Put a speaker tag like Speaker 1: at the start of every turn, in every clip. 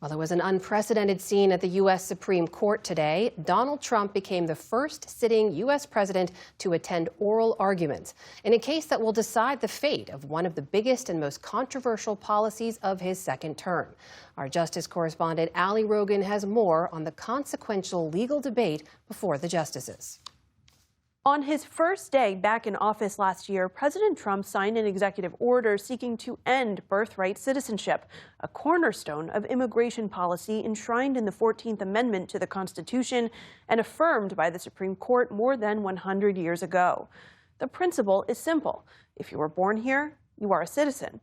Speaker 1: Well, there was an unprecedented scene at the U.S. Supreme Court today. Donald Trump became the first sitting U.S. president to attend oral arguments in a case that will decide the fate of one of the biggest and most controversial policies of his second term. Our justice correspondent Ali Rogin has more on the consequential legal debate before the justices.
Speaker 2: On his first day back in office last year, President Trump signed an executive order seeking to end birthright citizenship, a cornerstone of immigration policy enshrined in the 14th Amendment to the Constitution and affirmed by the Supreme Court more than 100 years ago. The principle is simple. If you were born here, you are a citizen.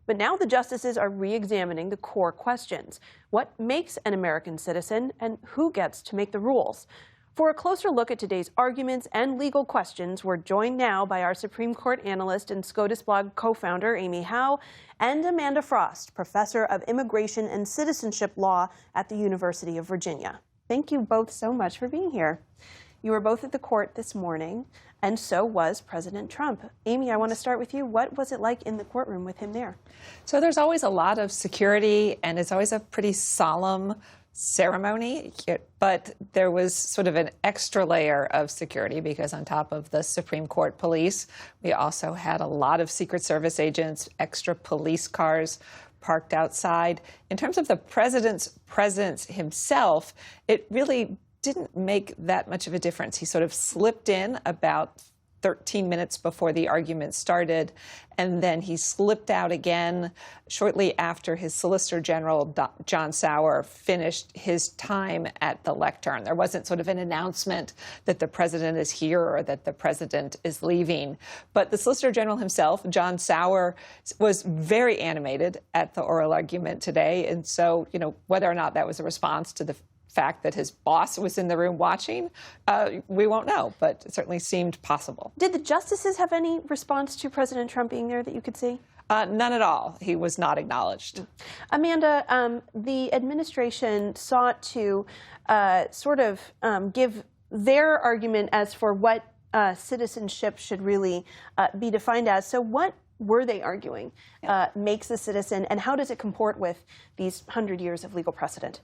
Speaker 2: But now the justices are re-examining the core questions. What makes an American citizen, and who gets to make the rules? For a closer look at today's arguments and legal questions, we're joined now by our Supreme Court analyst and SCOTUS blog co-founder Amy Howe and Amanda Frost, professor of immigration and citizenship law at the University of Virginia. Thank you both so much for being here. You were both at the court this morning, and so was President Trump. Amy, I want to start with you. What was it like in the courtroom with him there?
Speaker 3: So there's always a lot of security, and it's always a pretty solemn ceremony, but there was sort of an extra layer of security because on top of the Supreme Court police, we also had a lot of Secret Service agents, extra police cars parked outside. In terms of the president's presence himself, it really didn't make that much of a difference. He sort of slipped in about 13 minutes before the argument started, and then he slipped out again shortly after his Solicitor General, John Sauer, finished his time at the lectern. There wasn't sort of an announcement that the president is here or that the president is leaving. But the Solicitor General himself, John Sauer, was very animated at the oral argument today. And so, whether or not that was a response to the fact that his boss was in the room watching, we won't know, but it certainly seemed possible.
Speaker 2: Did the justices have any response to President Trump being there that you could see?
Speaker 3: None at all. He was not acknowledged.
Speaker 2: Amanda, the administration sought to give their argument as for what citizenship should really be defined as. So what were they arguing makes a citizen, and how does it comport with these 100 years of legal precedent?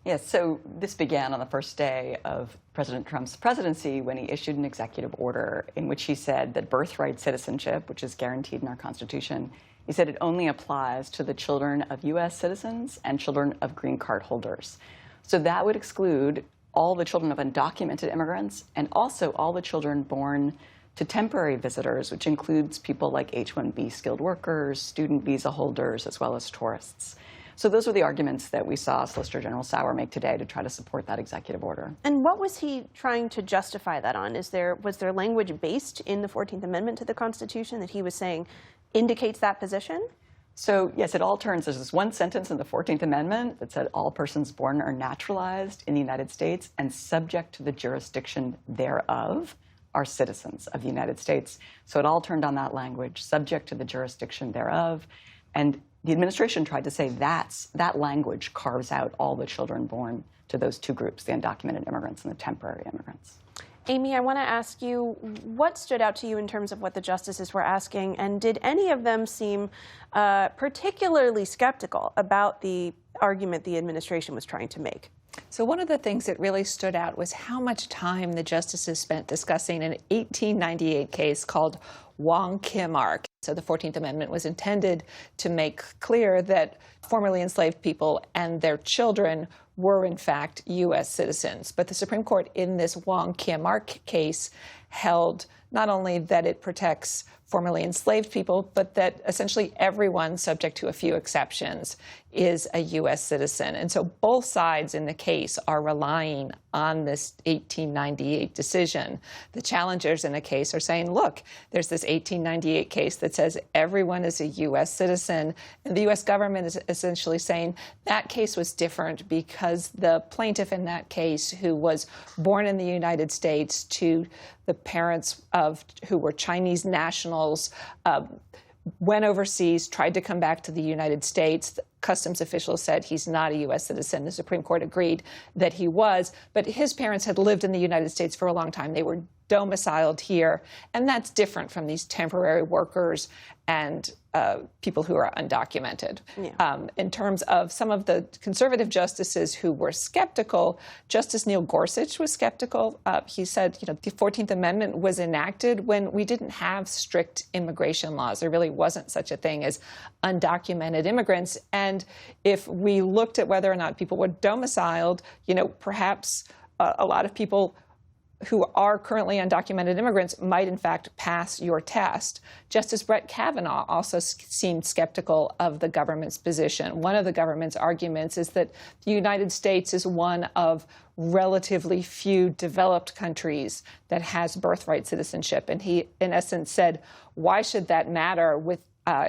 Speaker 4: Yes, so this began on the first day of President Trump's presidency when he issued an executive order in which he said that birthright citizenship, which is guaranteed in our Constitution, he said it only applies to the children of U.S. citizens and children of green card holders. So that would exclude all the children of undocumented immigrants and also all the children born to temporary visitors, which includes people like H-1B skilled workers, student visa holders, as well as tourists. So those were the arguments that we saw Solicitor General Sauer make today to try to support that executive order.
Speaker 2: And what was he trying to justify that on? Was there language based in the 14th Amendment to the Constitution that he was saying indicates that position?
Speaker 4: So, yes, it all turns. There's this one sentence in the 14th Amendment that said all persons born are naturalized in the United States and subject to the jurisdiction thereof are citizens of the United States. So it all turned on that language, subject to the jurisdiction thereof. And the administration tried to say that language carves out all the children born to those two groups, the undocumented immigrants and the temporary immigrants.
Speaker 2: Amy, I want to ask you, what stood out to you in terms of what the justices were asking, and did any of them seem particularly skeptical about the argument the administration was trying to make?
Speaker 3: So one of the things that really stood out was how much time the justices spent discussing an 1898 case called Wong Kim Ark. So the 14th Amendment was intended to make clear that formerly enslaved people and their children were, in fact, U.S. citizens. But the Supreme Court in this Wong Kim Ark case held not only that it protects formerly enslaved people, but that essentially everyone, subject to a few exceptions, is a U.S. citizen. And so both sides in the case are relying on this 1898 decision. The challengers in the case are saying, look, there's this 1898 case that says everyone is a U.S. citizen, and the U.S. government is essentially saying that case was different because the plaintiff in that case, who was born in the United States to the parents who were Chinese nationals, went overseas, tried to come back to the United States. Customs officials said he's not a U.S. citizen. The Supreme Court agreed that he was, but his parents had lived in the United States for a long time. They were domiciled here. And that's different from these temporary workers and people who are undocumented.
Speaker 2: Yeah.
Speaker 3: In terms of some of the conservative justices who were skeptical, Justice Neil Gorsuch was skeptical. He said, the 14th Amendment was enacted when we didn't have strict immigration laws. There really wasn't such a thing as undocumented immigrants. And if we looked at whether or not people were domiciled, perhaps a lot of people who are currently undocumented immigrants might, in fact, pass your test. Justice Brett Kavanaugh also seemed skeptical of the government's position. One of the government's arguments is that the United States is one of relatively few developed countries that has birthright citizenship. And he, in essence, said, why should that matter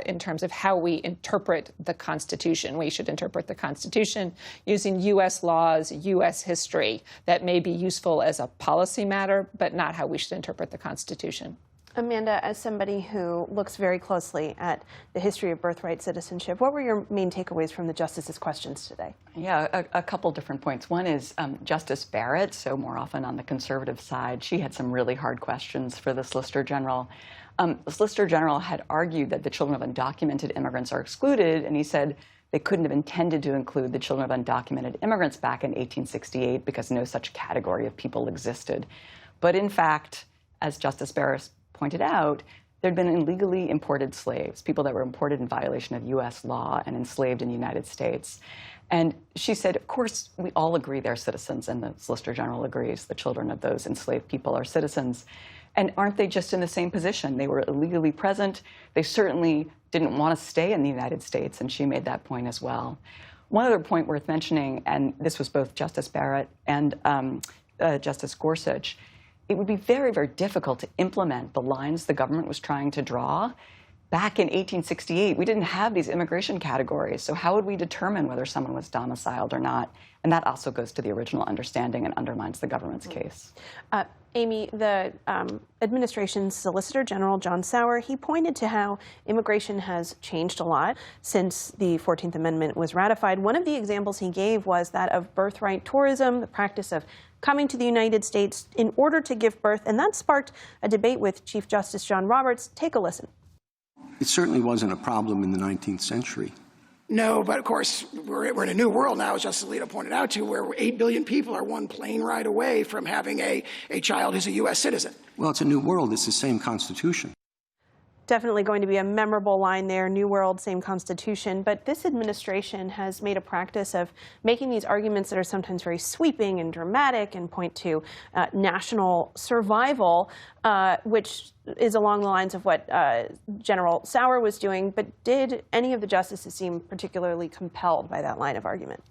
Speaker 3: in terms of how we interpret the Constitution? We should interpret the Constitution using U.S. laws, U.S. history. That may be useful as a policy matter, but not how we should interpret the Constitution.
Speaker 2: Amanda, as somebody who looks very closely at the history of birthright citizenship, what were your main takeaways from the justices' questions today?
Speaker 4: Yeah, a couple different points. One is Justice Barrett, so more often on the conservative side, she had some really hard questions for the Solicitor General. The Solicitor General had argued that the children of undocumented immigrants are excluded, and he said they couldn't have intended to include the children of undocumented immigrants back in 1868 because no such category of people existed. But in fact, as Justice Barrett pointed out, there had been illegally imported slaves, people that were imported in violation of U.S. law and enslaved in the United States. And she said, of course, we all agree they're citizens, and the Solicitor General agrees the children of those enslaved people are citizens. And aren't they just in the same position? They were illegally present. They certainly didn't want to stay in the United States, and she made that point as well. One other point worth mentioning, and this was both Justice Barrett and Justice Gorsuch, it would be very, very difficult to implement the lines the government was trying to draw. Back in 1868, we didn't have these immigration categories, so how would we determine whether someone was domiciled or not? And that also goes to the original understanding and undermines the government's case.
Speaker 2: Amy, the administration's Solicitor General, John Sauer, he pointed to how immigration has changed a lot since the 14th Amendment was ratified. One of the examples he gave was that of birthright tourism, the practice of coming to the United States in order to give birth, and that sparked a debate with Chief Justice John Roberts. Take a listen.
Speaker 5: It certainly wasn't a problem in the 19th century.
Speaker 6: No, but of course, we're in a new world now, as Justice Alito pointed out, where 8 billion people are one plane ride away from having a child who's a U.S. citizen.
Speaker 5: Well, it's a new world. It's the same Constitution.
Speaker 2: Definitely going to be a memorable line there, new world, same Constitution. But this administration has made a practice of making these arguments that are sometimes very sweeping and dramatic and point to national survival, which is along the lines of what General Sauer was doing. But did any of the justices seem particularly compelled by that line of argument?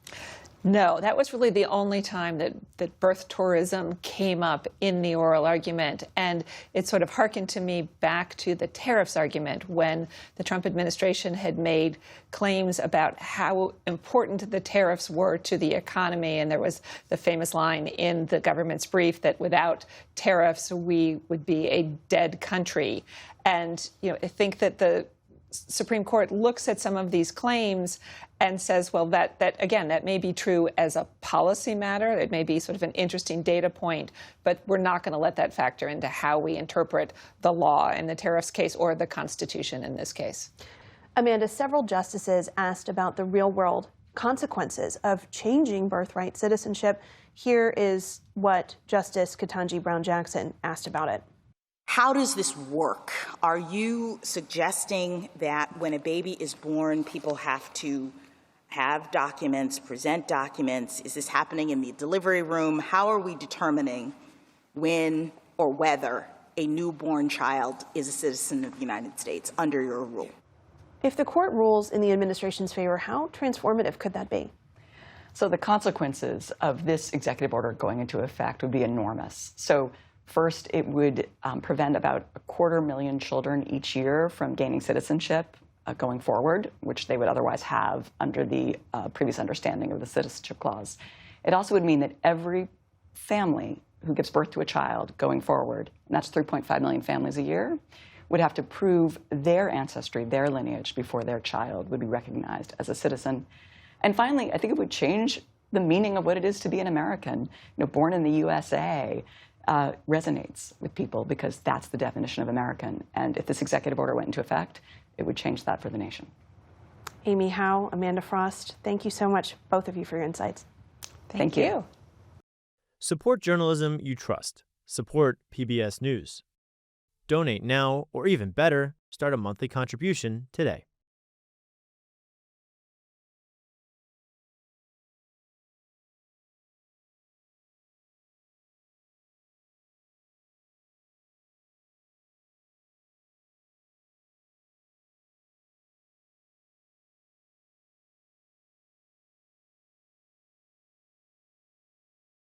Speaker 3: No, that was really the only time that birth tourism came up in the oral argument. And it sort of harkened to me back to the tariffs argument when the Trump administration had made claims about how important the tariffs were to the economy. And there was the famous line in the government's brief that without tariffs, we would be a dead country. And, I think that the Supreme Court looks at some of these claims and says, well, that may be true as a policy matter. It may be sort of an interesting data point, but we're not going to let that factor into how we interpret the law in the tariffs case or the Constitution in this case.
Speaker 2: Amanda, several justices asked about the real-world consequences of changing birthright citizenship. Here is what Justice Ketanji Brown Jackson asked about it.
Speaker 7: How does this work? Are you suggesting that when a baby is born, people have to have documents, present documents? Is this happening in the delivery room? How are we determining when or whether a newborn child is a citizen of the United States under your rule?
Speaker 2: If the court rules in the administration's favor, how transformative could that be?
Speaker 4: So the consequences of this executive order going into effect would be enormous. So first, it would prevent about 250,000 children each year from gaining citizenship going forward, which they would otherwise have under the previous understanding of the Citizenship Clause. It also would mean that every family who gives birth to a child going forward, and that's 3.5 million families a year, would have to prove their ancestry, their lineage, before their child would be recognized as a citizen. And finally, I think it would change the meaning of what it is to be an American, born in the USA. resonates with people because that's the definition of American. And if this executive order went into effect, it would change that for the nation.
Speaker 2: Amy Howe, Amanda Frost, thank you so much, both of you, for your insights.
Speaker 4: Thank you.
Speaker 8: Support journalism you trust. Support PBS News. Donate now, or even better, start a monthly contribution today.